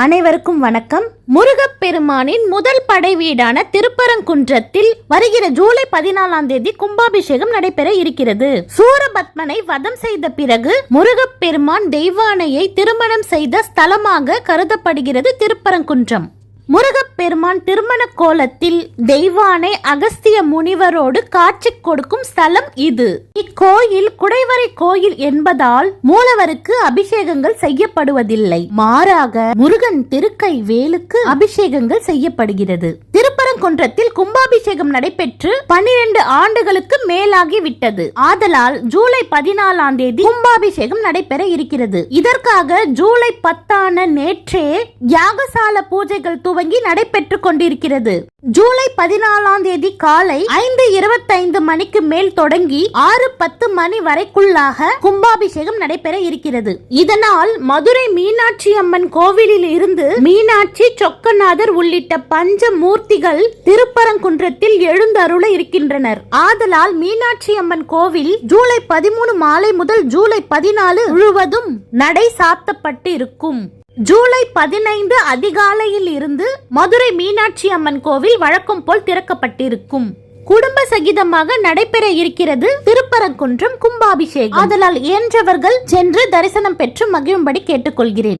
அனைவருக்கும் வணக்கம். முருகப்பெருமானின் முதல் படை வீடான திருப்பரங்குன்றத்தில் வருகிற ஜூலை 14ஆம் தேதி கும்பாபிஷேகம் நடைபெற இருக்கிறது. சூரபத்மனை வதம் செய்த பிறகு முருகப்பெருமான் தெய்வானையை திருமணம் செய்த ஸ்தலமாக கருதப்படுகிறது திருப்பரங்குன்றம். முருகப்பெருமான் திருமண கோலத்தில் தெய்வானை அகஸ்திய முனிவரோடு காட்சி கொடுக்கும் ஸ்தலம் இது. இக்கோயில் குடைவரை கோயில் என்பதால் மூலவருக்கு அபிஷேகங்கள் செய்யப்படுவதில்லை. மாறாக முருகன் திருக்கை வேலுக்கு அபிஷேகங்கள் செய்யப்படுகிறது. திருப்பரங்குன்றத்தில் கும்பாபிஷேகம் நடைபெற்று 12 ஆண்டுகளுக்கு மேலாகிவிட்டது. ஆதலால் ஜூலை 14ஆம் தேதி கும்பாபிஷேகம் நடைபெற இருக்கிறது. இதற்காக ஜூலை 10 நேற்றே யாகசால பூஜைகள் துவங்கி நடைபெற்றுக் கொண்டிருக்கிறது. ஜூலை 14ஆம் தேதி காலை 5:25 மணிக்கு மேல் தொடங்கி 6:10 மணி வரைக்குள்ளாக கும்பாபிஷேகம் நடைபெற இருக்கிறது. இதனால் மதுரை மீனாட்சி அம்மன் கோவிலில் இருந்து மீனாட்சி, சொக்கநாதர் உள்ளிட்ட பஞ்சமூர்த்திகள் திருப்பரங்குன்றத்தில் எழுந்தருள இருக்கின்றனர். ஆதலால் மீனாட்சி அம்மன் கோவில் ஜூலை 13 மாலை முதல் ஜூலை 14 முழுவதும் நடை சாத்தப்பட்டு இருக்கும். ஜூலை 15 அதிகாலையில் இருந்து மதுரை மீனாட்சி அம்மன் கோவில் வழக்கம் போல் திறக்கப்பட்டிருக்கும். குடும்ப சகிதமாக நடைபெற இருக்கிறது திருப்பரங்குன்றம் கும்பாபிஷேகம். ஆதலால் இயன்றவர்கள் சென்று தரிசனம் பெற்று மகிழும்படி கேட்டுக்கொள்கிறேன்.